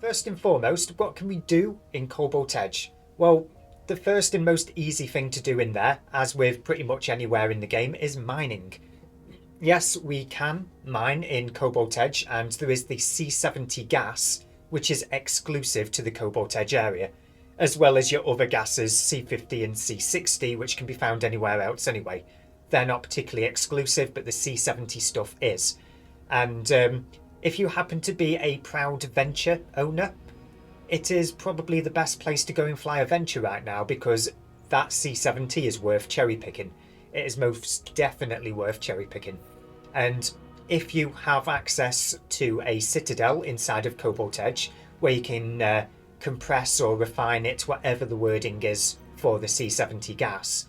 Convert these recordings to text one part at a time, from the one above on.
First and foremost, what can we do in Cobalt Edge? Well, the first and most easy thing to do in there, as with pretty much anywhere in the game, is mining. Yes, we can mine in Cobalt Edge, and there is the C70 gas, which is exclusive to the Cobalt Edge area, as well as your other gases C50 and C60, which can be found anywhere else anyway. They're not particularly exclusive, but the C70 stuff is. And if you happen to be a proud Venture owner, it is probably the best place to go and fly a Venture right now, because that C70 is worth cherry picking. It is most definitely worth cherry picking. And if you have access to a citadel inside of Cobalt Edge, where you can compress or refine it, whatever the wording is for the C70 gas,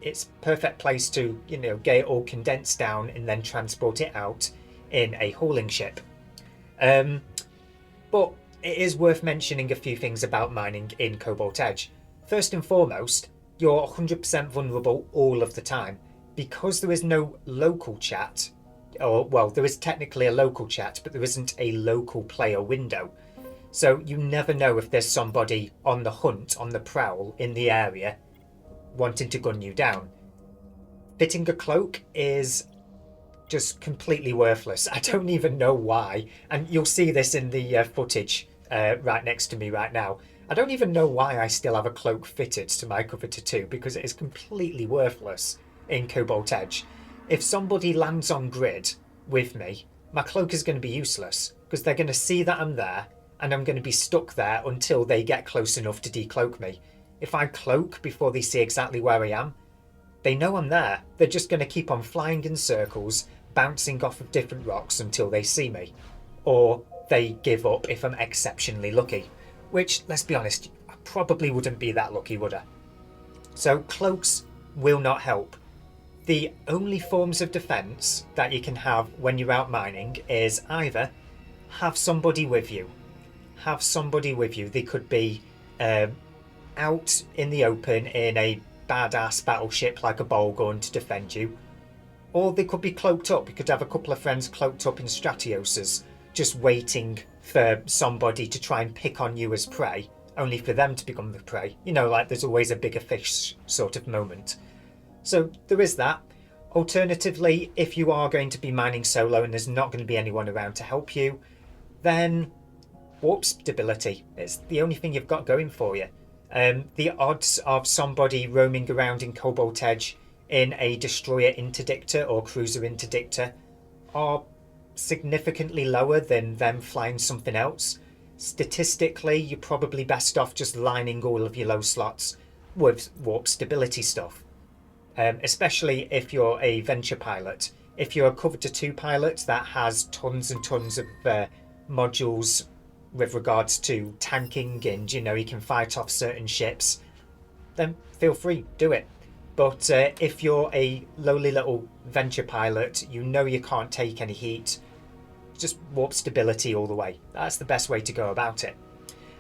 it's a perfect place to, get it all condensed down and then transport it out in a hauling ship. But it is worth mentioning a few things about mining in Cobalt Edge. First and foremost, you're 100% vulnerable all of the time. Because there is no local chat, there is technically a local chat, but there isn't a local player window. So you never know if there's somebody on the hunt, on the prowl, in the area, wanting to gun you down. Fitting a cloak is just completely worthless. I don't even know why. And you'll see this in the footage right next to me right now. I don't even know why I still have a cloak fitted to my Coveter 2, because it is completely worthless in Cobalt Edge. If somebody lands on grid with me, my cloak is going to be useless, because they're going to see that I'm there, and I'm going to be stuck there until they get close enough to decloak me. If I cloak before they see exactly where I am, they know I'm there. They're just going to keep on flying in circles, bouncing off of different rocks until they see me. Or they give up if I'm exceptionally lucky. Which, let's be honest, I probably wouldn't be that lucky, would I? So cloaks will not help. The only forms of defence that you can have when you're out mining is either have somebody with you. Have somebody with you. They could be out in the open in a badass battleship like a bowl gun to defend you. Or they could be cloaked up. You could have a couple of friends cloaked up in Stratioses, just waiting for somebody to try and pick on you as prey, only for them to become the prey. Like there's always a bigger fish sort of moment. So there is that. Alternatively, if you are going to be mining solo and there's not going to be anyone around to help you, then warp stability. It's the only thing you've got going for you. The odds of somebody roaming around in Cobalt Edge in a destroyer interdictor or cruiser interdictor are significantly lower than them flying something else. Statistically, you're probably best off just lining all of your low slots with warp stability stuff. Especially if you're a Venture pilot. If you're a Coveter 2 pilot that has tons and tons of modules with regards to tanking and, you can fight off certain ships, then feel free, do it. But if you're a lowly little Venture pilot, you can't take any heat, just warp stability all the way. That's the best way to go about it.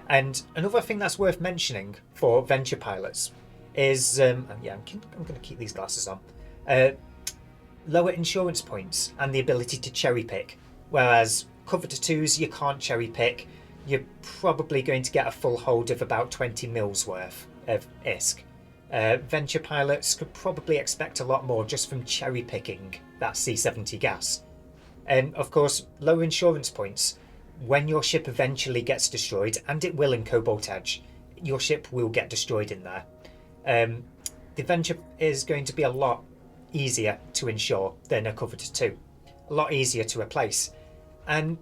And another thing that's worth mentioning for Venture pilots is, I'm going to keep these glasses on, lower insurance points and the ability to cherry pick. Whereas Coveter 2s, you can't cherry pick. You're probably going to get a full hold of about 20 mils worth of ISK. Venture pilots could probably expect a lot more just from cherry picking that C70 gas. And of course, lower insurance points. When your ship eventually gets destroyed, and it will in Cobalt Edge, your ship will get destroyed in there. The Venture is going to be a lot easier to insure than a Coveter 2. A lot easier to replace. And